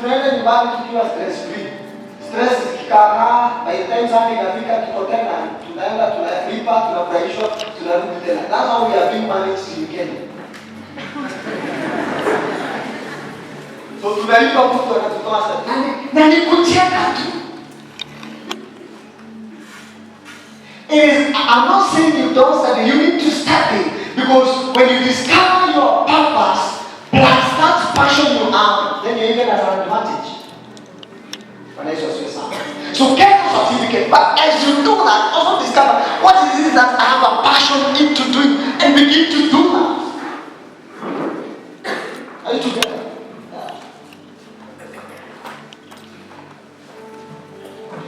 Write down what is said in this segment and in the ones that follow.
tunaenda nyumbani tukiwa stress free. Stress ikikaa, by the time Sunday inafika kiko tena, tunaenda tunalipa, tunafurahishwa, tunarudi tena. That's how we are being managed in Kenya. So tunalipa mtu anatutoa sana. Na ni kucheka tu. I'm not saying you don't study, you need to study. Because when you discover your purpose, plus that passion you have, then you even have an advantage. So get a certificate, but as you do that, also discover what is it that I have a passion into doing, and begin to do that. Are you together?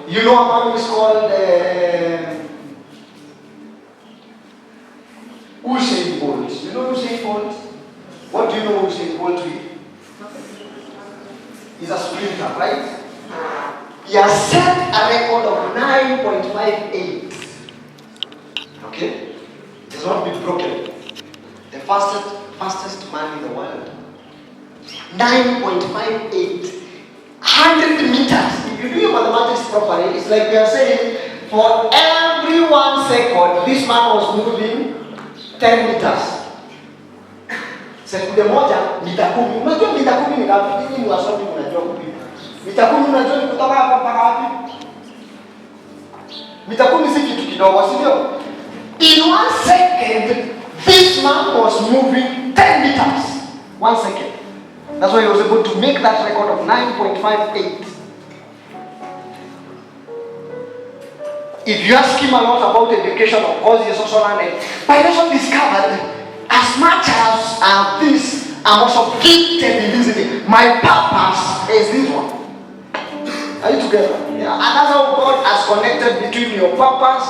You know a man is called Usain Bolt. You know Usain Bolt? What do you know Usain Bolt to be? He's a sprinter, right? He has set a record of 9.58. Okay? It has not been broken. The fastest man in the world. 9.58. 100 meters. If you do your mathematics properly, it's like we are saying, for every 1 second, this man was moving 10 meters. Sekunde moja, mita 10. Unajua mita 10 ni ngapi? Hivi ni wasomi unajua kupima. Mita 10 unajua ni kutoka hapa mpaka wapi? Mita 10 si kitu kidogo, si ndio? In 1 second, this man was moving 10 meters. 1 second. That's why he was able to make that record of 9.58. If you ask him a lot about education, of course, he is also learning. But he also discovered, as much as this, I'm also gifted in this. My purpose is this one. Are you together? Yeah. And that's how God has connected between your purpose,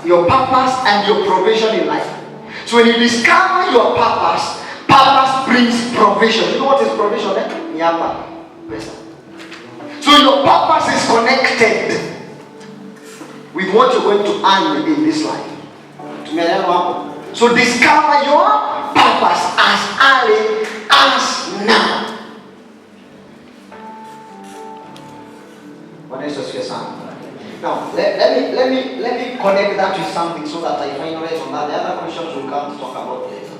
and your provision in life. So when you discover your purpose brings provision. You know what is provision? So your purpose is connected with what you're going to earn in this life. So discover your purpose as early as now. Now let me connect that with something so that I finalize on that. The other questions we'll come to talk about later.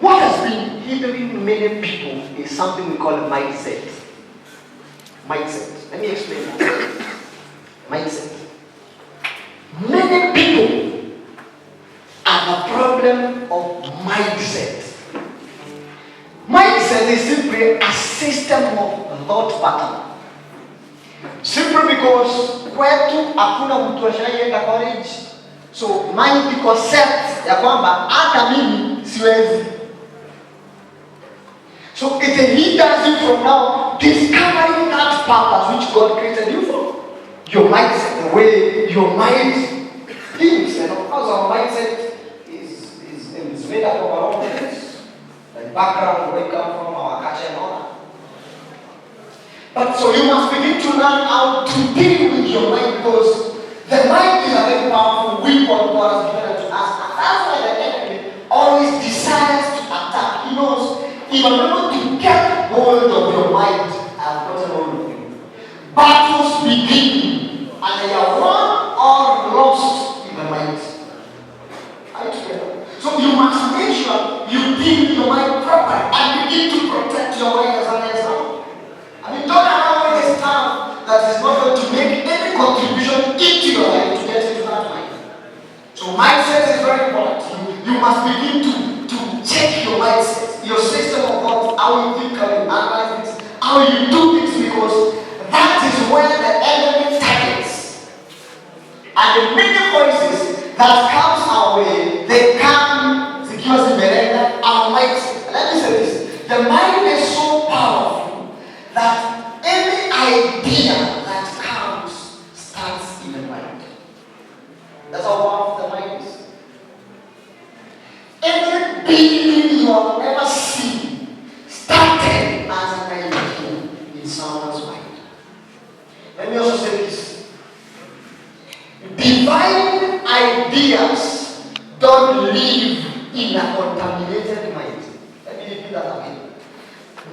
What has been hindering many people is something we call a mindset. Mindset. Let me explain that. Mindset. Many people have a problem of mindset. Mindset is simply a system of thought pattern. Simply because kwetu hakuna mtu ashaenda college. So mind iko set ya kwamba hata mimi siwezi. So it hinders you from now discovering that purpose which God created you for. Your mindset, the way your mind thinks, and of course our mindset is made up of our own things, the background where we come from, our culture and all that. But so you must begin to learn how to deal with your mind, because the mind is a very powerful weapon God has given to us, and that's why the enemy always desires to attack. He knows if I'm able to get hold of your mind, I've gotten hold of you. Battles begin, and they are won or lost in the mind. Are you together? So you must make sure you deal with your mind properly and begin to protect your mind as an example. I mean, don't allow this time that is not going to make any contribution into your life to get into that mind. So mindset is very important. You must begin to check your mindset, your system of thought, how you think, how you analyze things, how you do things, because that is where the enemy targets. And the many voices that comes our way, they come because in our mindset. Let me say this. The mind is so powerful that any idea that comes starts in the mind. That's how powerful the mind is. Every being you have ever seen started as an idea in someone's mind. Let me also say this. Divine ideas don't live in a contaminated mind. Let me repeat that again.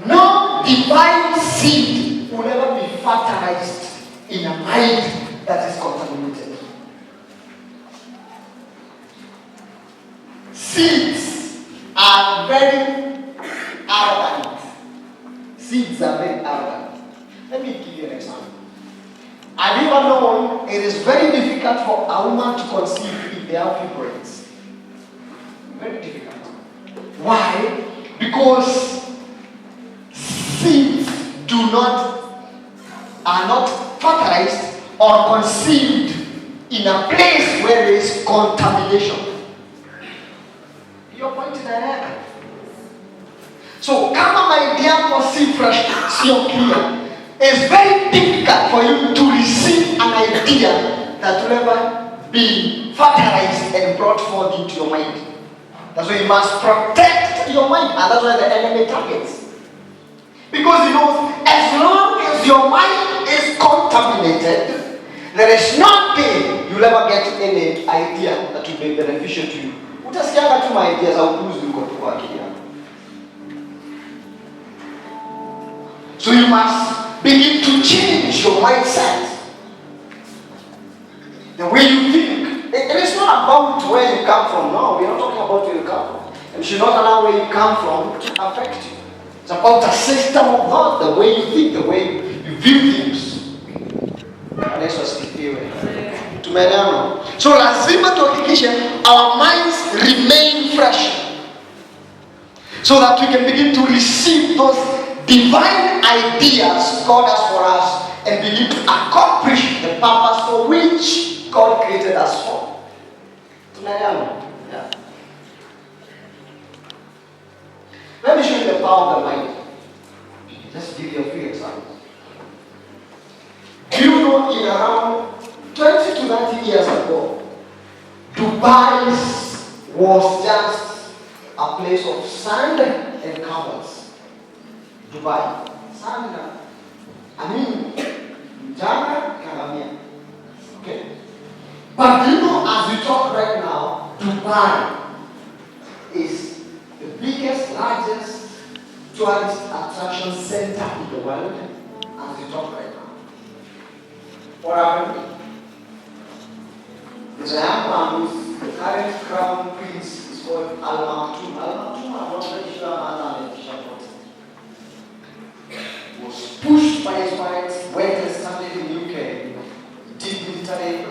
No divine seed will never be fertilized in a mind that is contaminated. Seeds are very arrogant. Seeds are very arrogant. Let me give you an example. Have you ever known it is very difficult for a woman to conceive if they have fibroids? Very difficult. Why? Because seeds are not fertilized or conceived in a place where there is contamination. Your point is direct. So, come my dear, conceive fresh, so clear. It's very difficult for you to receive an idea that will never be fertilized and brought forth into your mind. That's why you must protect your mind, and that's why the enemy targets. Because he knows as long as your mind is contaminated, there is nothing you'll ever get any idea that will be beneficial to you. Utasikianga tu ideas au kuzi uko kwa akili yako. So you must begin to change your mindset. The way you think. It is not about where you come from. No, we are not talking about where you come from. And you should not allow where you come from to affect you. It's about a system of thought, the way you think, the way you view things. And that's what's the theory. So lazima tuhakikishe our minds remain fresh, so that we can begin to receive those divine ideas God has for us and begin to accomplish the purpose for which God created us for. Yeah. Let me show you the power of the mind. Just give you a few examples. Do you know in around 20 to 30 years ago, Dubai was just a place of sand and camels. Dubai. Sand. Jana, Karamia. Okay. But you know, as we talk right now, Dubai is the biggest, largest tourist attraction center in the world as we talk right now. What happened? There's a young man who's the current crown prince is called Alumni Sunday. I'm not very sure was pushed by his parents, went and studied in the UK, did military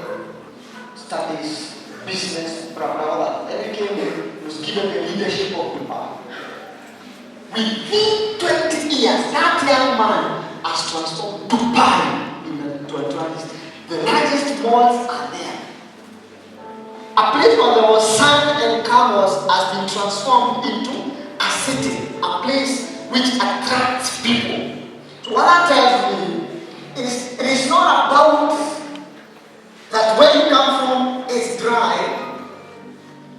studies, business, blah blah blah. Then he came and was given the leadership of Dubai. Within 20 years, that young man has transformed Dubai into a tourist. The largest malls are there. A place where there was sand and camels has been transformed into a city, a place which attracts people. So what that tells me is it is not about that where you come from is dry.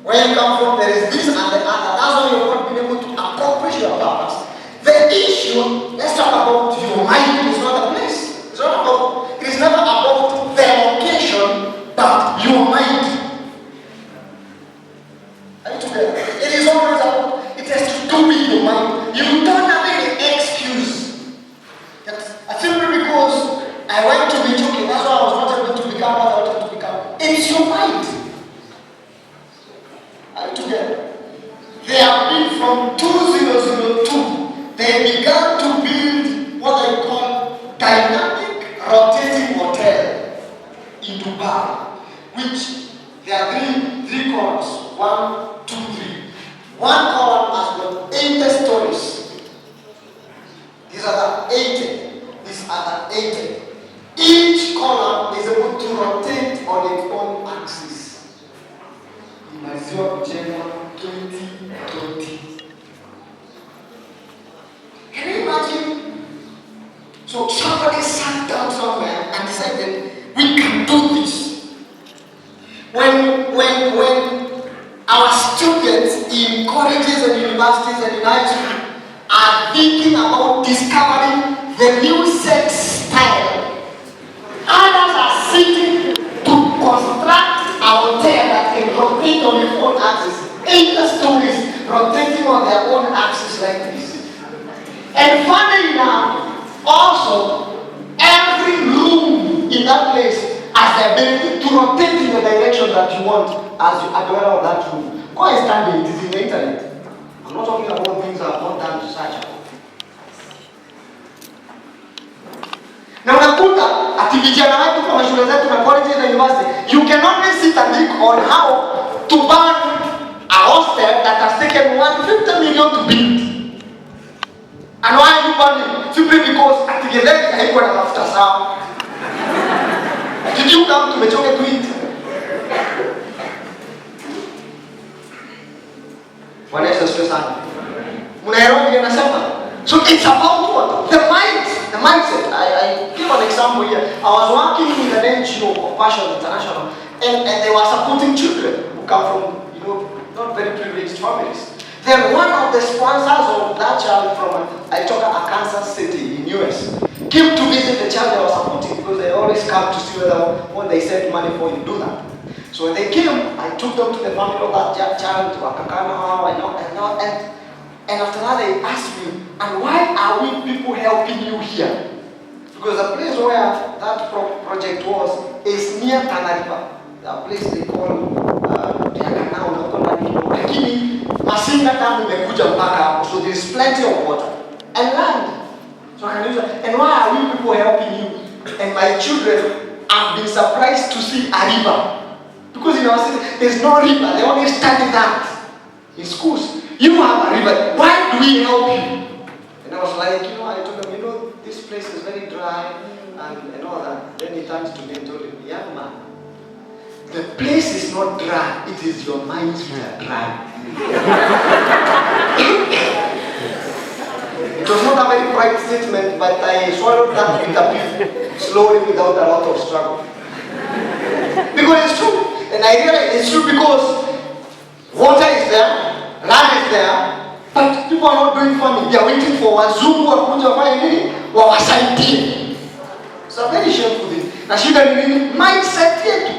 Where you come from there is this and the other. That's why you're not being able to accomplish your purpose. The issue, let's talk about your mind, is not the place. It's not about, it is never about the location, but your mind. Are you together? It is always about, it has to do with your mind. You don't have any excuse. Simply because I went to Michuki, that's why I was not able to become what I wanted to become. It's your mind. Are you together? They have been from 2002. They began to build what they call dynamic rotating hotel in Dubai, which there are three columns. 1, 2, 3. One column has got 80 stories. These are the 80. These are the 80. Each column is able to rotate on its own axis. In my 0 January 2020. Can you imagine? So somebody sat down somewhere and decided we can do this. When our students in colleges and universities and in high school are thinking about discovering the new sex style, others are seeking to construct a hotel that can rotate on its own axis. 8 stories rotating on their own axis like this. And funny enough, Also, every room in that place has the ability to rotate in the direction that you want as you are the owner of that room. Go and stand it is in the internet. I'm not talking about things I have not done research. Na unakuta ati vijana wetu kwa shule zetu na colleges na university, you can only sit and think on how to ban a hostel that has taken 150 million to build. And why are you banning? Simply because ati geleki haikuwa na mafuta sawa. Did you come to Michuki T.T.I? Bwana Yesu asifiwe sana. Mnaelewa nini nasema? So it's about what? The mindset. I give an example here. I was working with an NGO of Passion International, and they were supporting children who come from, not very privileged families. Then one of the sponsors of that child from Kansas City in US came to visit the child they were supporting, because they always come to see whether when they send money for you do that. So when they came, I took them to the family of that child, and after that they asked me, and why are we people helping you here? Because the place where that project was is near Tana River. The place they call Masinga Dam imekuja mpaka hapo, so there's plenty of water and land. So I can use that. And why are we people helping you? And my children have been surprised to see a river. Because in our city, there's no river. They only study that in schools. You have a river. Why do we help you? And I was like, I told them, this place is very dry and all that. Then he turned to me and told me, young man, the place is not dry. It is your minds which are dry. It was not a very bright statement, but I swallowed that with a bit slowly without a lot of struggle. Because it's true. And I realize it's true because water is there, land is there, but people are not doing farming. They are waiting for wazungu wakuja wafanye nini? Wawasaidie. So very shameful thing. Na shida ni nini? Mindset yetu.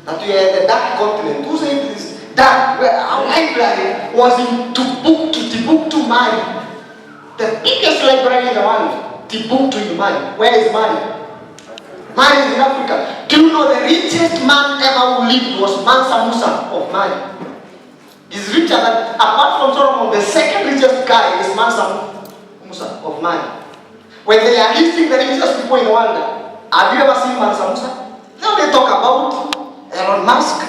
That we are the dark continent. Who said this? Dark. Our library was in Timbuktu, Mali. The biggest library in the world. Timbuktu in Mali. Where is Mali? Mali is in Africa. Do you know the richest man ever who lived was Mansa Musa of Mali? He's richer than, apart from Solomon, the second richest guy is Mansa Musa of Mali. When they are listing the richest people in the world, have you ever seen Mansa Musa? Now they talk about Elon Musk,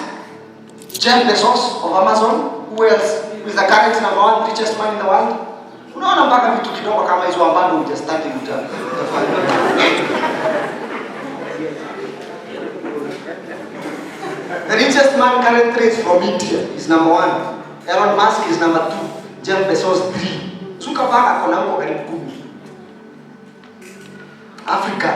Jeff Bezos of Amazon, who else is the current number 1 richest man in the world? Unaona mpaka vitu kidogo kama hizo ambavyo hujastadi utafanya. The richest man currently is from India, is number 1. Elon Musk is number 2. Jeff Bezos 3. Zuckerberg akona huko karibu 10. Africa,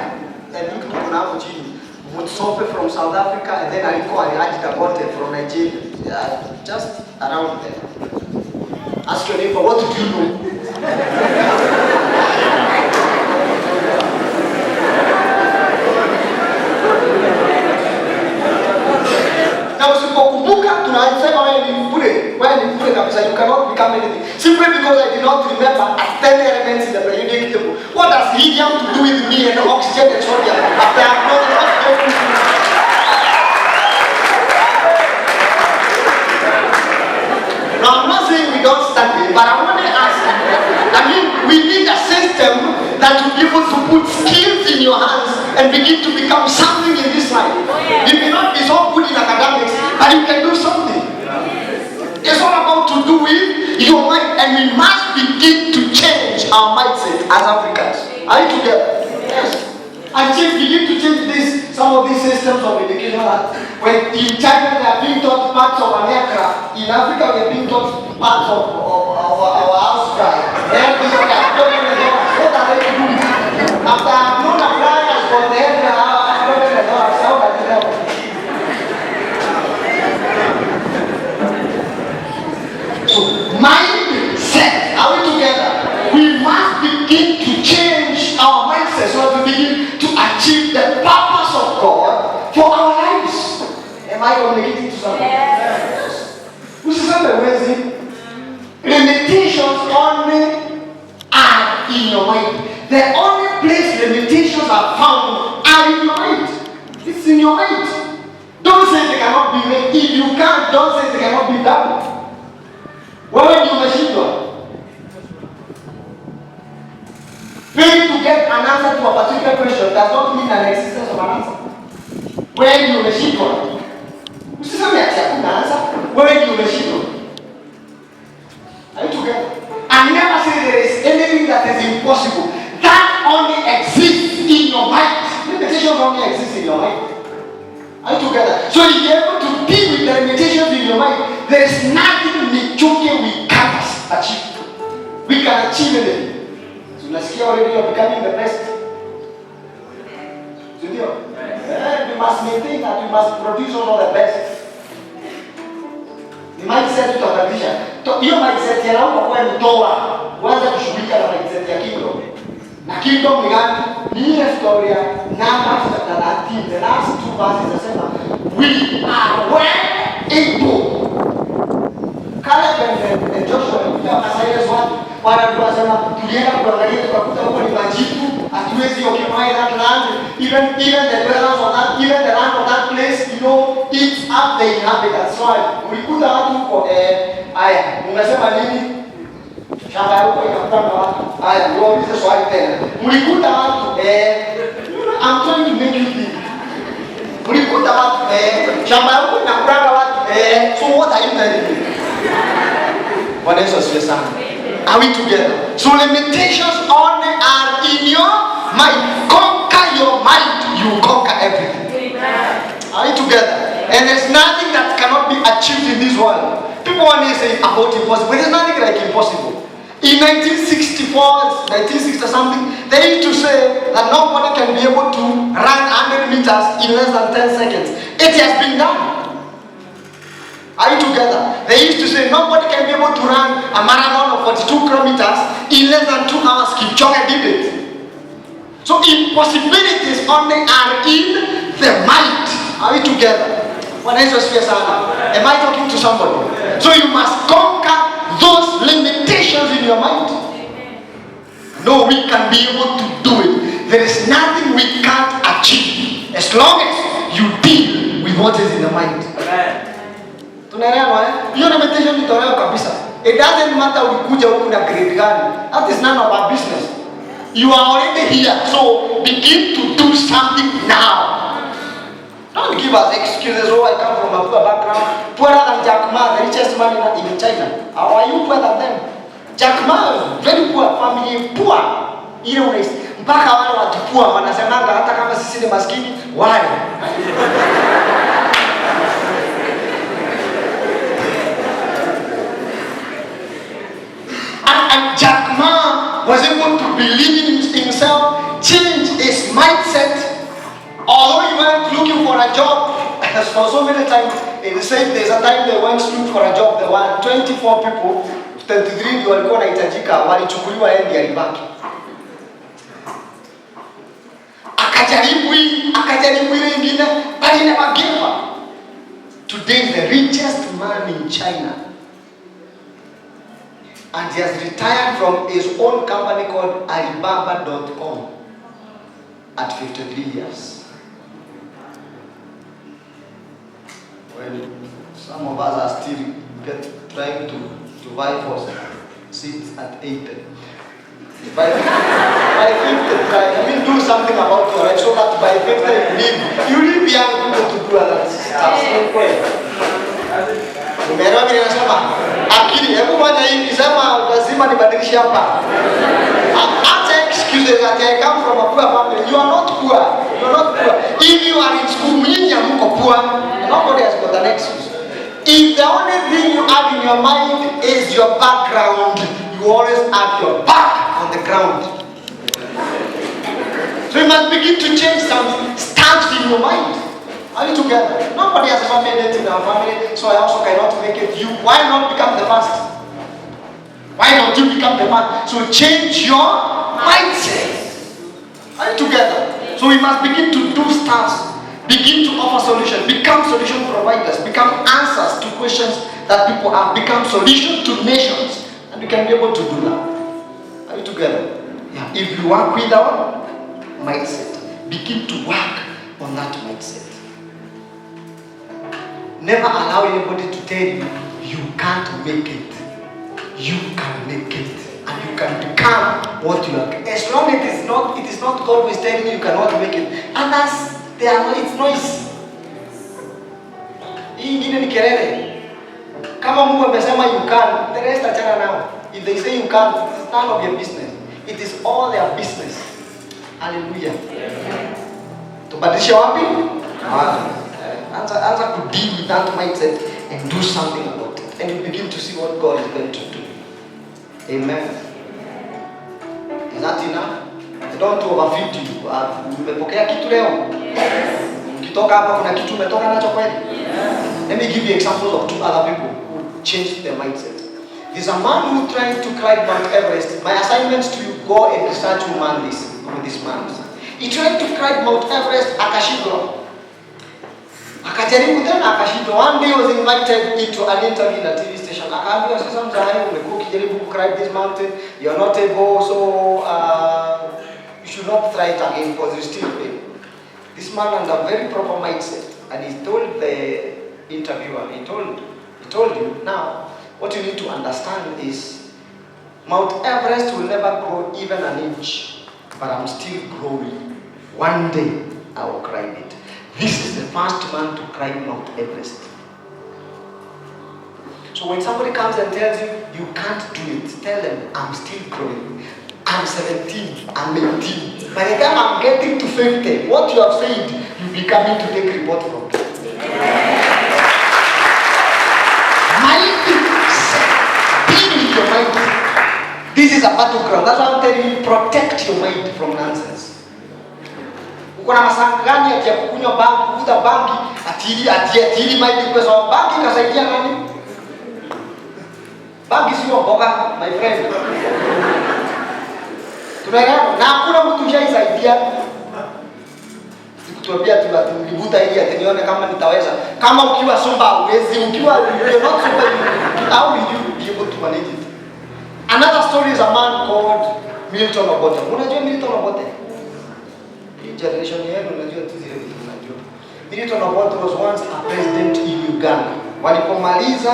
I think tuko na hapo chini. Mutsope from South Africa, and then alikuwa Alhaji Dangote from Nigeria. Yeah, just around there. Ask your neighbor, what do you know? Na usipokumbuka tunasema wewe ni bure kabisa, you cannot become anything. Simply because I did not remember at 10 elements in the periodic table. What does helium to do with me and oxygen and sodium after I have known everything? Now I'm not saying we don't study, but I want to ask you, we need a system that will be able to put skills in your hands and begin to become something in this life. You may not be so good in academics, but you can do something. It's all about to do with your mind, and we must begin to change our mindset as Africans. Are you together? Yes. And begin to change some of these systems of education. When in China they are being taught parts of an aircraft, in Africa we are being taught parts of our house drive. What are they doing? After I've known the flyers for the aircraft, how does it help? So, mindset, are we together? We must begin to change our mindset so that we begin to achieve the purpose of God for our lives. Am I communicating to someone? Yes. Usiseme wezi. Limitations only are in your mind. The only place limitations are found are in your mind. It's in your mind. Don't say they cannot be made. If you can't, don't say they cannot be done. Wewe ndio umeshindwa. Failing to get an answer to a particular question does not mean an existence of an answer. Wewe ndio umeshindwa. Usiseme ati hakuna answer. Wewe ndio umeshindwa. Are you together? I never say there is anything that is impossible. That only exists in your mind. Limitations only exist in your mind. Are you together? So if you're able to deal with the limitations in your mind, there is nothing Michuki we can't achieve. We can achieve anything. So let's hear already you're becoming the best. So we must maintain that we must produce all the best. The mindset tutabadilisha. Hiyo mindset ya huko kwa mtoa, uanze kushughulika na mindset ya kingdom. Na kingdom ni gani? Ni ile story ya Numbers chapter 13, the last two verses nasema we are well able. Caleb and Joshua walikuja wakasaidia watu. Bwana aliwasema tulienda kuangalia tukakuta huko ni majipu, hatuwezi occupy that land. Even the dwellers of that, even the land of that place, you know, it's up the inhabitants. So ulikuta watu huko haya, unasema nini? Shamba huko inakutana watu. Haya, ulize swali tena. Mlikuta watu I'm trying to make you think. Mlikuta watu shamba huko inakutana watu so what are you telling me? What else was your son? Are we together? So limitations only are in your mind. Conquer your mind, you conquer everything. Are we together? And there's nothing that cannot be achieved in this world. People want to say about impossible, but there's nothing like impossible. In 1964, 1960 something, they used to say that nobody can be able to run 100 meters in less than 10 seconds. It has been done. Are you together? They used to say nobody can be able to run a marathon of 42 kilometers in less than 2 hours. Kipchoge did it. So impossibilities only are in the mind. Are we together? When I say am I talking to somebody? So you must conquer those limitations in your mind. No, we can be able to do it. There is nothing we can't achieve as long as you deal with what is in the mind. Tunaelewa hiyo limitation itolewa kabisa. It doesn't matter ulikuja huku na grade gani. That is none of our business. You are already here, so begin to do something now. Don't give us excuses. Oh, I come from a poor background. Poorer than Jack Ma, the richest man in China. How are you poorer than them? Jack Ma, very poor family, poor. Ile unaishi mpaka wale watu poor wanasemanga hata kama sisi ni maskini, why? And Jack Ma was able to believe in himself, change his mindset. Although he went looking for a job, as for so many times, they said there's a time they went looking for a job, there were 24 people, 33 ndio walikuwa wanahitajika, walichukuliwa yeye ndiye alibaki. Akajaribu ile nyingine, but he never gave up. Today the richest man in China. And he has retired from his own company called Alibaba.com at 53 years. Well, some of us are still trying to vie for seats at 80. By 50, I mean do something about your life so that by 50 you leave young people to do other stuff. Umeelewa vile nasema? Akili, hebu fanya hivi, sema lazima nibadilishe hapa. Acha excuses that I come from a poor family. You are not poor. You are not poor. If you are in school, nyinyi hamko poor. Nobody has got an excuse. If the only thing you have in your mind is your background, you always have your back on the ground. So you must begin to change some stamps in your mind. Are you together? Nobody has ever made it in our family, so I also cannot make it. You, why not become the first? Why don't you become the first? So change your mindset. Are you together? So we must begin to do stuff. Begin to offer solutions. Become solution providers. Become answers to questions that people have. Become solution to nations. And you can be able to do that. Are you together? Yeah. If you work with our mindset, begin to work on that mindset. Never allow anybody to tell you you can't make it. You can make it, and you can become what you are. As long as it is not God who is telling you cannot make it. And that's it's noise. Hii ingine ni kelele. Kama Mungu amesema you can, the rest achana nao. If they say you can't, it's none of your business. It is all their business. Hallelujah. Tubadilishe wapi? Answer to deal with that mindset and do something about it. And you begin to see what God is going to do. Amen. Is that enough? I don't overfeed you. Umepokea kitu leo? Ukitoka hapa kuna kitu umetoka nacho kweli? Let me give you examples of two other people who changed their mindset. There's a man who tried to climb Mount Everest. My assignment to you, go and research who man this man. He tried to climb Mount Everest, akashindwa. Akajaribu tena akashindwa. One day he was invited into an interview in a TV station. Akaambiwa sasa mzahari umekuwa ukijaribu to climb this mountain, you're not able, so you should not try it again because you still fail. This man had a very proper mindset, and he told the interviewer, he told you, now what you need to understand is Mount Everest will never grow even an inch, but I'm still growing. One day I will climb it. This is the first man to climb Mount Everest. So when somebody comes and tells you, you can't do it, tell them, I'm still growing. I'm 17, I'm 18. By the time I'm getting to 50, what you have said, you'll be coming to take report from. Be with your mind. This is a battleground. That's why I'm telling you, protect your mind from nonsense. Kuna masanga gani ya kukunywa bangi, kuvuta bangi, atili mind kwa sababu bangi kasaidia nani? Bangi sio mboga, my friend. Tunaelewa? Na hakuna mtu shaisaidia. Sikutuambia tulivuta ili atenione kama nitaweza. Kama ukiwa somba huwezi, ukiwa you're not somba, how will you be able to manage it? Another story is a man called Milton Obote. Unajua Milton Obote? Generation yenu unajua tu zile vitu unajua. Milton Obote was once a president in Uganda. Walipomaliza,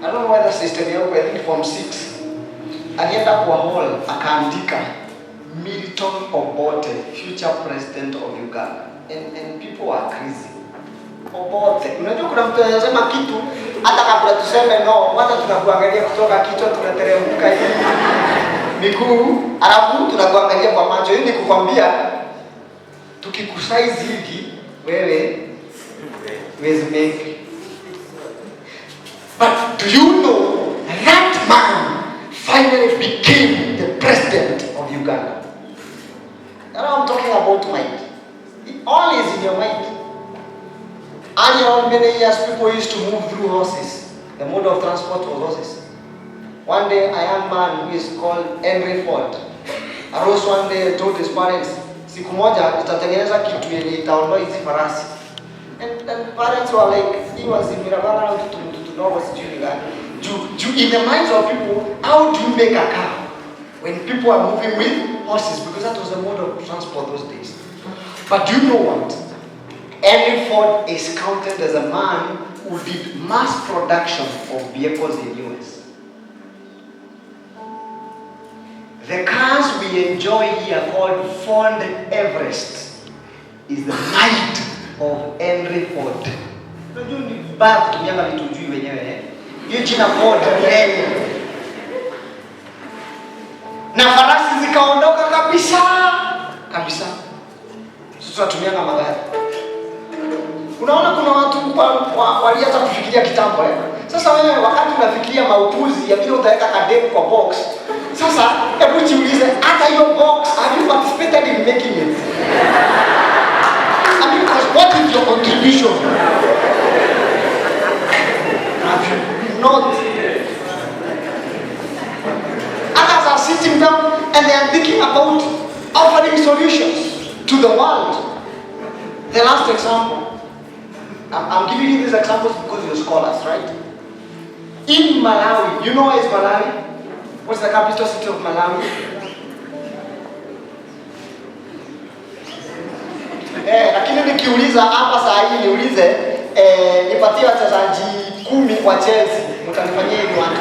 I don't know whether system yao I think form 6. Alienda kwa hall akaandika Milton Obote, future president of Uganda. And people are crazy. Obote. Unajua kuna mtu anasema kitu hata kabla tuseme no, kwanza tunakuangalia kutoka kichwa tunateremka hivi. Miguu, alafu tunakuangalia kwa macho. Hii ni kukwambia tukikusaizi hivi wewe huwezi make. But do you know that man finally became the president of Uganda? That's what I'm talking about mind. It all is in your mind. Earlier many years people used to move through horses. The mode of transport was horses. One day a young man who is called Henry Ford arose one day and told his parents, siku moja tutatengeneza kitu yenye itaondoa hizi farasi. And parents were like, he was in Mirabala na mtu ndogo sijui gani. In the minds of people, how do you make a car when people are moving with horses? Because that was the mode of transport those days. But do you know what? Henry Ford is counted as a man who did mass production of vehicles in the US. The cars we enjoy here called Ford Everest is the might of Henry Ford. Unajua ni bad kutumia vitu juu wenyewe. Hiyo jina Ford ni yeye. Na farasi zikaondoka kabisa. Sasa tunatumia na magari. Unaona kuna watu walianza kufikiria kitambo Sasa wewe wakati unafikiria maupuzi ya vile utaweka kademu kwa box. Sasa hebu jiulize hata hiyo box have you participated in making it? I mean, because what is your contribution? Have you not? Others are sitting down and they are thinking about offering solutions to the world. The last example, I'm giving you these examples because you're scholars, right? In Malawi, you know where is Malawi? What's the capital city of Malawi? nikiuliza hapa saa hii niulize nipatie wachezaji 10 kwa Chelsea, mtanifanyia hivi watu.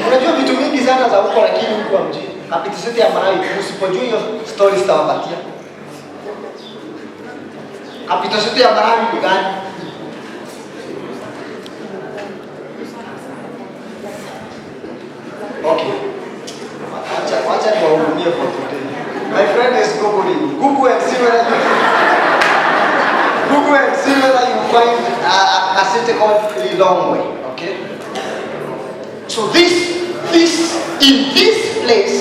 Unajua vitu mingi sana za huko, lakini huko mjini kapiti ya Malawi usipojua hiyo story sitawapatia. Kapiti ya Malawi ni gani? Okay. Wacha niwahurumie for today. My friend is Googling. Google and see whether you find a city called Lilongwe. Okay. So in this place,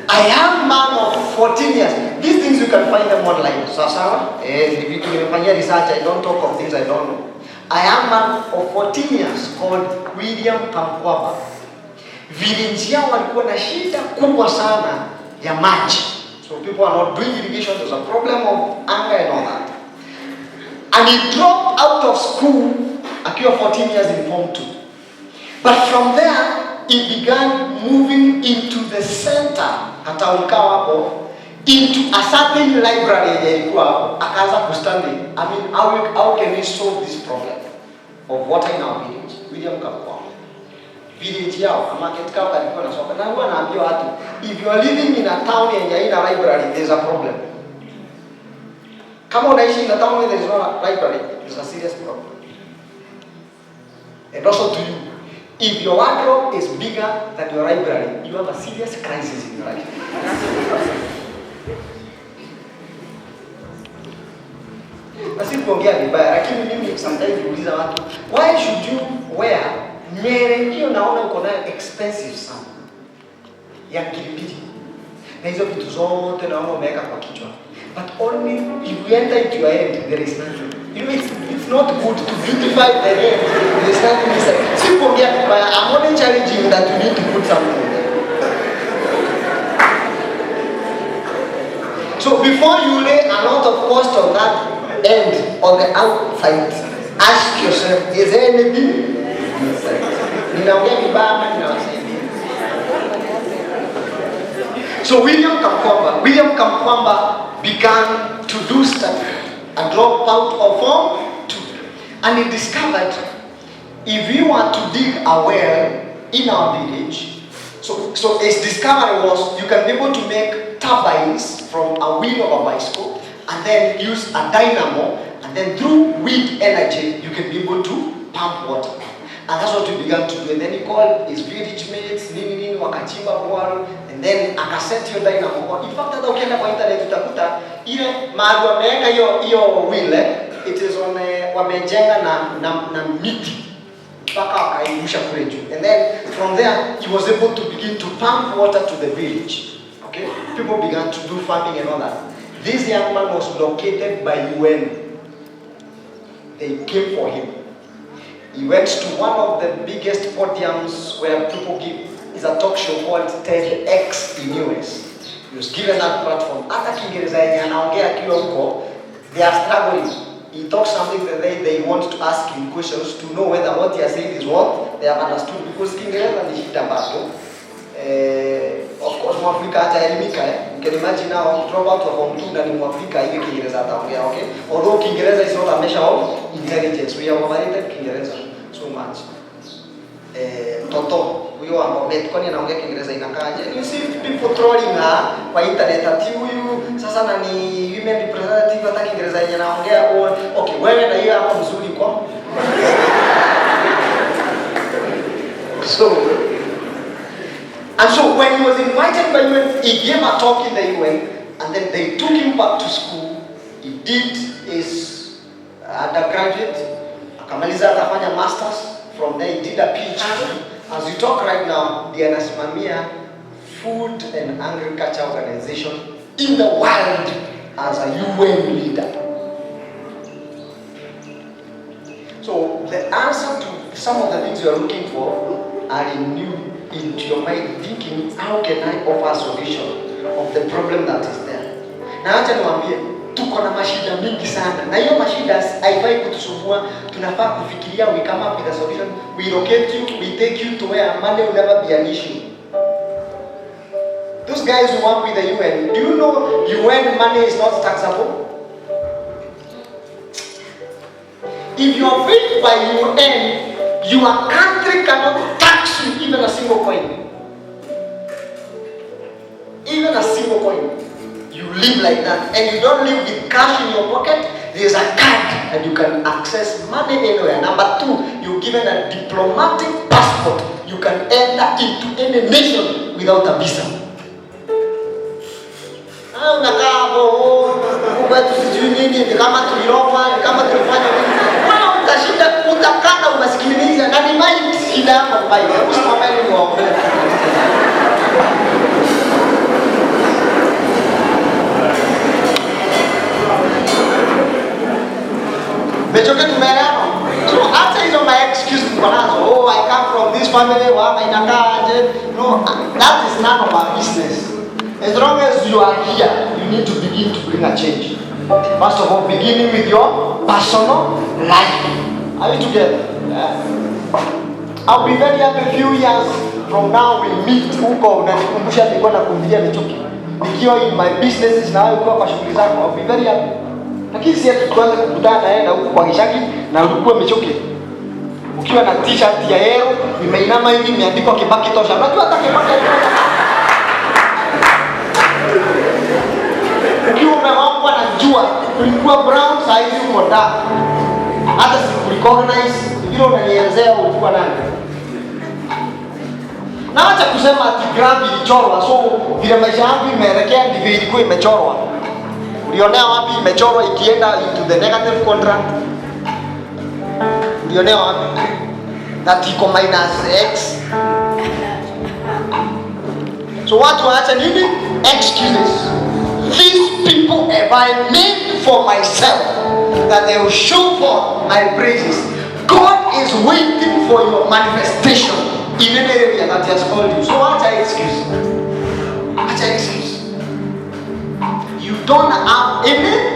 a young man of 14 years. These things you can find them online. So if you can research, I don't talk of things I don't know. A young man of 14 years called William Kamkwamba. Village yao walikuwa na shida kubwa sana ya maji. So people are not doing irrigation. There's a problem of anger and all that. And he dropped out of school akiwa 14 years in Form 2. But from there, he began moving into the center, hata ulikao hapo, into a certain library yenye ilikuwa hapo. Akaanza kustudy, I mean, how can we solve this problem of water in our village? William Kamkwamba. Village yao, ama katika kalikuwa na soka. Na huwa naambia watu, if you are living in a town yenye haina library, there's a problem. Kama unaishi in a town where there is no library, there's a serious problem. And also to you, if your wardrobe is bigger than your library, you have a serious crisis in your life. Nasi kuongea vibaya, lakini mimi sometimes huuliza watu, why should you wear nyere hiyo naona uko nayo expensive sana ya kilipiti na hizo vitu zote naona umeweka kwa kichwa, but only if you enter into your head there is nothing. You know, it's not good to beautify the head. There is nothing inside. So kuongea vibaya, I'm only challenging you that you need to put something there. So before you lay a lot of cost on that end, on the outside, ask yourself, is there anything inside? Ninaongea vibaya ama ninawasaidia? So William Kamkwamba began to do study and drop out of Form 2. And he discovered if you want to dig a well in our village, so his discovery was you can be able to make turbines from a wheel of a bicycle and then use a dynamo, and then through wind energy you can be able to pump water. And that's what he began to do. And then he called his village mates, nini wakachimba bwaro, and then akaset your dynamo. In fact, hata ukienda kwa internet utakuta ile mahali wameweka hiyo wheel, it is on wamejenga na miti mpaka wakairusha kule juu. And then from there he was able to begin to pump water to the village. Okay? People began to do farming and all that. This young man was located by UN. They came for him. He went to one of the biggest podiums where people give. It's a talk show called TEDx in US. He was given that platform. Hata Kiingereza yenye anaongea akiwa huko, they are struggling. He talks something that they want to ask him questions to know whether what he has said is what they have understood, because Kiingereza ni shida bado. Of course, Mwafrika ataelimika. You can imagine now, drop out of Form 2 na ni Mwafrika hivi Kiingereza ataongea, okay? Although Kiingereza is not a measure of intelligence. We have overrated Kiingereza so much. Toto, huyo ambao kwani anaongea Kiingereza inakaaje? You see people trolling kwa internet ati huyu sasa nani women representative hata Kiingereza yenye anaongea. Okay, wewe na hiyo hapo mzuri kwa. So when he was invited by UN, he gave a talk in the UN, and then they took him back to school. He did his undergraduate, akamaliza akafanya masters. From there he did a PhD. As we talk right now, the anasimamia Food and Agriculture Organization in the world as a UN leader. So the answer to some of the things you are looking for are in you, into your mind, thinking, how can I offer a solution of the problem that is there? Na acha niwaambie, tuko na mashida mingi sana. Na hiyo mashida haifai kutusumbua. Tunafaa kufikiria, we come up with a solution. We locate you, we take you to where money will never be an issue. Those guys who work with the UN, do you know UN money is not taxable? If you are free by UN, your country cannot tax you even a single coin. Even a single coin. You live like that, and you don't live with cash in your pocket. There's a card, and you can access money anywhere. Number two, you're given a diplomatic passport. You can enter into any nation without a visa. Unakaa hapo kwetu sijui nini, ni kama tulirogwa, ni kama tulifanya nini. Wewe utashinda utakana umasikiniza na ni mali shida yako mbaya. Usimwambie ni waombe. Michuki tumeelewa. So hata hizo my excuse kwa nazo. Oh, I come from this family, wama inakaaje. No, that is none of our business. As long as you are here, you need to begin to bring a change. First of all, beginning with your personal life. Are we together? Yeah. I'll be very happy a few years from now we meet huko unanikumbusha nilikuwa nakumbia Michuki. Nikiwa in my businesses na wewe uko kwa shughuli zako, I'll be very happy. Lakini si ati tuanze kukutana na yeye na huko kwa Kishaki na ulikuwa Michuki. Ukiwa na t-shirt ya yero, imeinama hivi imeandikwa Kibaki tosha. Unajua hata Kibaki ukiwa umewambwa na jua, ulikuwa brown, saa hizi uko dark. Hata sikurecognize, vile unanielezea ulikuwa nani. Na acha kusema ati graph ilichorwa, so vile maisha yangu imeelekea ndivyo ilikuwa imechorwa. Ulionea wapi imechorwa ikienda into the negative contract? Ulionea wapi? That iko minus x. So watu waacha nini? Excuses. These people have I made for myself that they will show forth my praises. God is waiting for your manifestation in any area that He has called you. So what's your excuse? What's your excuse? You don't have any